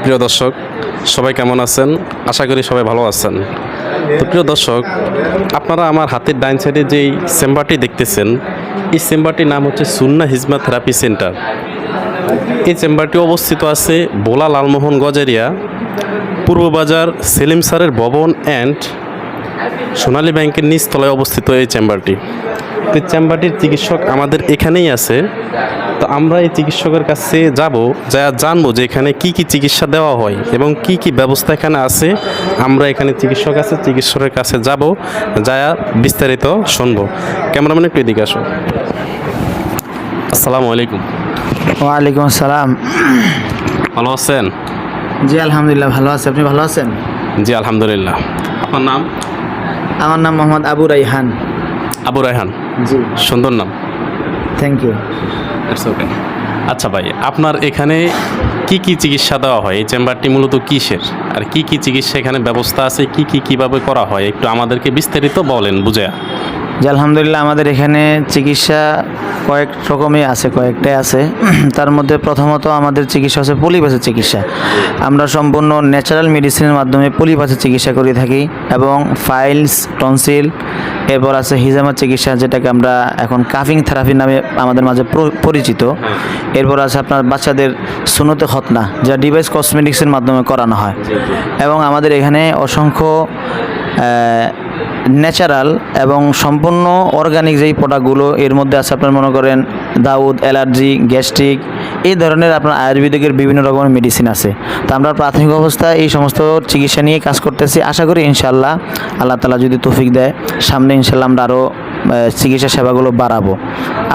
প্রিয় দর্শক, সবাই কেমন আছেন? আশা করি সবাই ভালো আছেন। তো প্রিয় দর্শক, আপনারা আমার হাতের ডাইন সাইডে যেই চেম্বারটি দেখতেছেন, এই চেম্বারটির নাম হচ্ছে সুন্নাহ হিজমা থেরাপি সেন্টার। এই চেম্বারটি অবস্থিত আছে ভোলা লালমোহন গজারিয়া, পূর্ববাজার সেলিম স্যারের ভবন অ্যান্ড সোনালী ব্যাংকের নিচতলায় অবস্থিত এই চেম্বারটি। এই চেম্বারটির চিকিৎসক আমাদের এখানেই আছে। তো আমরা এই চিকিৎসকের কাছে যাব, যা জানবো যে এখানে কি কি চিকিৎসা দেওয়া হয় এবং কি কি ব্যবস্থা এখানে আছে। আমরা এখানে চিকিৎসক আছে, চিকিৎসকের কাছে যাব, যা বিস্তারিত শুনবো। ক্যামেরাম্যান একটু এদিকে আসো। আসসালামু আলাইকুম। ওয়ালাইকুম আসসালাম। ভালো আছেন? জি আলহামদুলিল্লাহ ভালো আছি। আপনি ভালো আছেন? জি আলহামদুলিল্লাহ। আপনার নাম? আমার নাম মোহাম্মদ আবু রাইহান। আবু রায়হান, জি, সুন্দর নাম। Thank you. It's okay. আচ্ছা ভাই, আপনার এখানে কি কি চিকিৎসা দেওয়া হয়? এই চেম্বারটি মূলত কিসের, আর কি কি চিকিৎসা এখানে ব্যবস্থা আছে, কি কি কিভাবে করা হয়, একটু আমাদেরকে বিস্তারিত বলেন বুঝে। জি আলহামদুলিল্লাহ, আমাদের এখানে চিকিৎসা কয়েক রকমই আছে, কয়েকটাই আছে। তার মধ্যে প্রথমত আমাদের চিকিৎসা হচ্ছে পলিপাথের চিকিৎসা। আমরা সম্পূর্ণ ন্যাচারাল মেডিসিনের মাধ্যমে পলিপাথের চিকিৎসা করে থাকি এবং ফাইলস, টনসিল, এরপর আছে হিজামার চিকিৎসা, যেটাকে আমরা এখন কাফিং থেরাপি নামে আমাদের মাঝে পরিচিত। এরপর আছে আপনার বাচ্চাদের সুন্নতে খতনা, যা ডিভাইস কসমেটিক্সের মাধ্যমে করানো হয়। এবং আমাদের এখানে অসংখ্য ন্যাচারাল এবং সম্পূর্ণ অর্গানিক যেই প্রোডাক্টগুলো, এর মধ্যে আছে আপনার মনে করেন দাউদ, অ্যালার্জি, গ্যাস্ট্রিক, এই ধরনের আপনার আয়ুর্বেদিকের বিভিন্ন রকমের মেডিসিন আছে। তো আমরা প্রাথমিক অবস্থায় এই সমস্ত চিকিৎসা নিয়ে কাজ করতেছি। আশা করি ইনশাআল্লাহ, আল্লাহ তাআলা যদি তৌফিক দেয়, সামনে ইনশাআল্লাহ আমরা আরও চিকিৎসা সেবাগুলো বাড়াবো।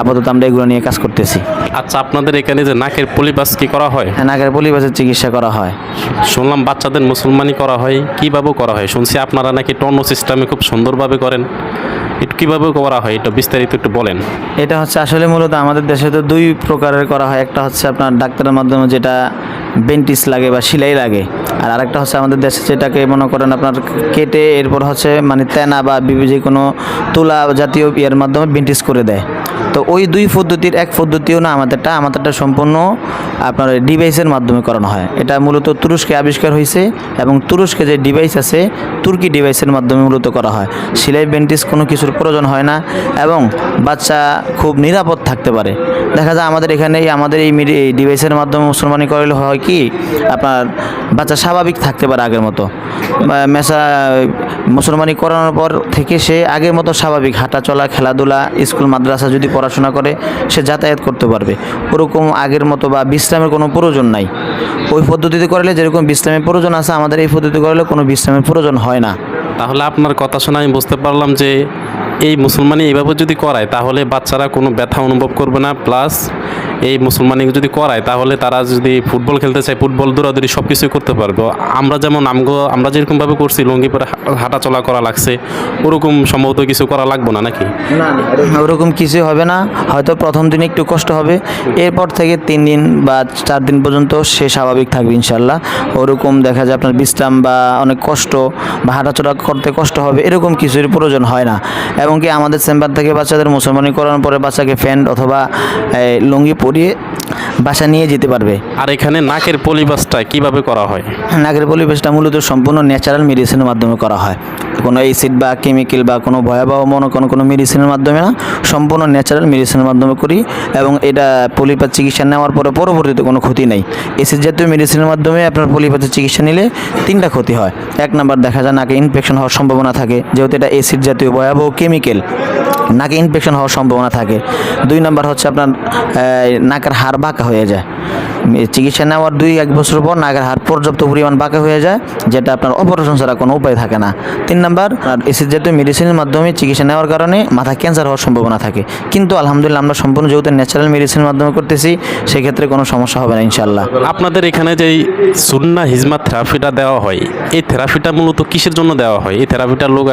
আপাতত আমরা এগুলো নিয়ে কাজ করতেছি। আচ্ছা, আপনাদের এখানে যে নাকের পলিপাস কি করা হয়? হ্যাঁ, নাকের পলিপাসের চিকিৎসা করা হয়। শুনলাম বাচ্চাদের মুসলমানি করা হয়, কীভাবে করা হয়? শুনছি আপনারা নাকি টর্নো সিস্টেমে খুব সুন্দরভাবে করেন। একটু কীভাবে করা হয় এটা বিস্তারিত একটু বলেন। এটা হচ্ছে আসলে মূলত আমাদের দেশে তো দুই প্রকারের করা হয়। একটা হচ্ছে আপনার ডাক্তারের মাধ্যমে, যেটা বেন্টিস লাগে বা সেলাই লাগে, আর আরেকটা হচ্ছে আমাদের দেশে যেটাকে মনে করেন আপনার কেটে এরপর হচ্ছে মানে তেনা বা যে কোনো তুলা জাতীয় ইয়ের মাধ্যমে বেন্টিস করে দেয়। তো ওই দুই পদ্ধতির এক পদ্ধতিও না আমাদেরটা সম্পূর্ণ আপনার ডিভাইসের মাধ্যমে করানো হয়। এটা মূলত তুরস্কে আবিষ্কার হয়েছে এবং তুরস্কে যে ডিভাইস আছে, তুর্কি ডিভাইসের মাধ্যমে মূলত করা হয়। সেলাই বেন্টিস কোনো কিছুর প্রয়োজন হয় না এবং বাচ্চা খুব নিরাপদ থাকতে পারে। দেখা যায় আমাদের এখানে আমাদের এই ডিভাইসের মাধ্যমে মুসলমানি করলে হয় কি, আপনার বাচ্চা স্বাভাবিক থাকতে পারে আগের মতো। মুসলমানি করানোর পর থেকে সে আগের মতো স্বাভাবিক হাঁটা চলা, খেলাধুলা, স্কুল মাদ্রাসা যদি পড়াশোনা করে সে যাতায়াত করতে পারবে। ওরকম আগের মতো বা বিশ্রামের কোনো প্রয়োজন নাই। ওই পদ্ধতিতে করলে যেরকম বিশ্রামের প্রয়োজন আছে, আমাদের এই পদ্ধতি করলে কোনো বিশ্রামের প্রয়োজন হয় না। তাহলে আপনার কথা শুনে আমি বুঝতে পারলাম যে এই মুসলমানি এইভাবে যদি করায় তাহলে বাচ্চারা কোনো ব্যথা অনুভব করবে না। প্লাস এই মুসলমানি যদি করায় তাহলে তারা যদি ফুটবল খেলতে চায়, ফুটবল দৌড়াদৌড়ি সব কিছুই করতে পারবে। আমরা যেমন আমরা যেরকমভাবে করছি, লুঙ্গি পরে হাঁটাচলা করা লাগছে, ওরকম সম্ভবত কিছু করা লাগবে না নাকি? না, ওরকম কিছু হবে না। হয়তো প্রথম দিন একটু কষ্ট হবে, এরপর থেকে 3 দিন বা 4 দিন পর্যন্ত সে স্বাভাবিক থাকবে ইনশাল্লাহ। ওরকম দেখা যায় আপনার বিশ্রাম বা অনেক কষ্ট বা হাঁটাচলা করতে কষ্ট হবে, এরকম কিছুর প্রয়োজন হয় না। এবং কি আমাদের চেম্বার থেকে বাচ্চাদের মুসলমানি করানোর পরে বাচ্চাকে প্যান্ট অথবা লুঙ্গি পরিয়ে বাসা নিয়ে যেতে পারবে। আর এখানে নাকের পলিপাসটা কিভাবে করা হয়? নাকের পলিপাসটা মূলত সম্পূর্ণ ন্যাচারাল মেডিসিনের মাধ্যমে করা হয়। কোনো অ্যাসিড বা কেমিক্যাল বা কোনো ভয়াবহ কোনো মেডিসিনের মাধ্যমে না, সম্পূর্ণ ন্যাচারাল মেডিসিনের মাধ্যমে করি। এবং এটা পলিপাস চিকিৎসা নেওয়ার পরে পরবর্তীতে কোনো ক্ষতি নেই। অ্যাসিড জাতীয় মেডিসিনের মাধ্যমে আপনার পলিপাসের চিকিৎসা নিলে 3টা ক্ষতি হয়। 1 নাম্বার, দেখা যায় নাকে ইনফেকশন হওয়ার সম্ভাবনা থাকে, যেহেতু এটা অ্যাসিড জাতীয় ভয়াবহ কেমিক্যাল, নাকে ইনফেকশন হওয়ার সম্ভাবনা থাকে। 2 নাম্বার হচ্ছে আপনার নাকের হাড় বাঁকা হয়ে যায়। চিকিৎসা নেওয়ার 2-1 বছর পর নাকের হাড় পর্যাপ্ত পরিমাণ বাঁকা হয়ে যায়, যেটা আপনার অপারেশন ছাড়া কোনো উপায় থাকে না। 3 নাম্বার, অ্যাসিড জাতীয় মেডিসিনের মাধ্যমে চিকিৎসা নেওয়ার কারণে মাথা ক্যান্সার হওয়ার সম্ভাবনা থাকে। কিন্তু আলহামদুলিল্লাহ আমরা সম্পূর্ণ যেহেতু ন্যাচারাল মেডিসিনের মাধ্যমে করতেছি, সেক্ষেত্রে কোনো সমস্যা হবে না ইনশাল্লাহ। আপনাদের এখানে যে সুন্নাহ হিজমা থেরাপিটা দেওয়া হয়, এই থেরাপিটা মূলত কিসের জন্য দেওয়া হয়? এই থেরাপিটার লোক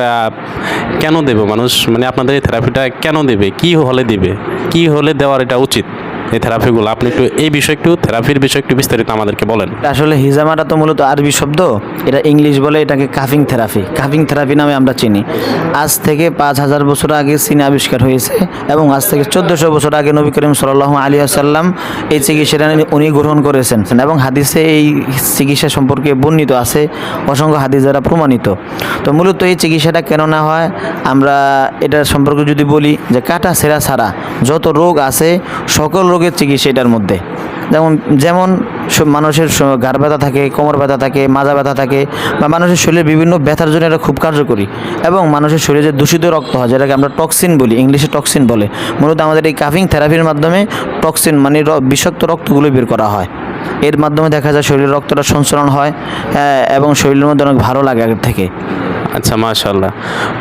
কেন দেবে মানুষ, মানে আপনাদের এই থেরাপিটা কেন দেবে, কি হলে দেবে, কি হলে দেওয়ার এটা উচিত? এই থেরাপিগুলো, আপনি একটু এই বিষয়ে একটু থেরাপির বিষয়ে একটু বিস্তারিত আমাদেরকে বলেন। আসলে হিজামাটা তো মূলত আরবি শব্দ, এটা ইংলিশ বলে এটাকে কাফিং থেরাপি, কাফিং থেরাপি নামে আমরা চিনি। আজ থেকে 5000 বছর আগে চীনে আবিষ্কার হয়েছে এবং আজ থেকে 1400 বছর আগে নবী করিম সাল্লাল্লাহু আলাইহি ওয়াসাল্লাম এই চিকিৎসাটা উনি গ্রহণ করেছেন এবং হাদিসে এই চিকিৎসা সম্পর্কে বর্ণিত আছে, অসংখ্য হাদিস দ্বারা প্রমাণিত। তো মূলত এই চিকিৎসাটা কেন না হয়, আমরা এটার সম্পর্কে যদি বলি যে কাটা ছেঁড়া ছাড়া যত রোগ আছে সকল রোগের চিকিৎসা এটার মধ্যে। যেমন যেমন মানুষের ঘাড় ব্যথা থাকে, কোমর ব্যথা থাকে, মাজা ব্যথা থাকে, বা মানুষের শরীরে বিভিন্ন ব্যথার জন্য এটা খুব কার্যকরী। এবং মানুষের শরীরে যে দূষিত রক্ত হয়, যেটাকে আমরা টক্সিন বলি, ইংলিশে টক্সিন বলে, মূলত আমাদের এই কাফিং থেরাপির মাধ্যমে টক্সিন মানে বিষাক্ত রক্তগুলো বের করা হয়। এর মাধ্যমে দেখা যায় শরীরের রক্তটা সঞ্চালন হয় এবং শরীরের মধ্যে অনেক ভালো লাগে আগের থেকে। আচ্ছা, মাশাআল্লাহ।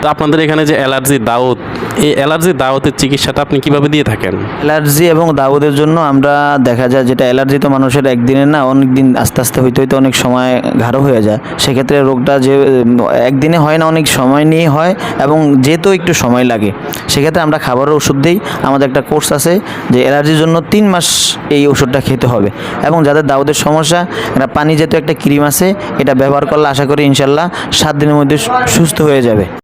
তো আপনাদের এখানে যে অ্যালার্জি দাওত, এই অ্যালার্জি দাওতের চিকিৎসাটা আপনি কিভাবে দিয়ে থাকেন? অ্যালার্জি এবং দাউদের জন্য আমরা দেখা যায় যেটা অ্যালার্জি তো মানুষের একদিনের না, অনেক দিন আস্তে আস্তে হইতে হইতে অনেক সময় গাঢ় হয়ে যায়। সেক্ষেত্রে রোগটা যে একদিনে হয় না, অনেক সময় নিয়ে হয় এবং যেহেতু একটু সময় লাগে, সেক্ষেত্রে আমরা খাবারের ওষুধ দিই। আমাদের একটা কোর্স আছে যে অ্যালার্জির জন্য 3 মাস এই ওষুধটা খেতে হবে। এবং যাদের দাউদের সমস্যা, একটা পানি জাতীয় একটা ক্রিম আছে, এটা ব্যবহার করলে আশা করি ইনশাল্লাহ 7 দিনের মধ্যে সুস্থ হয়ে যাবে।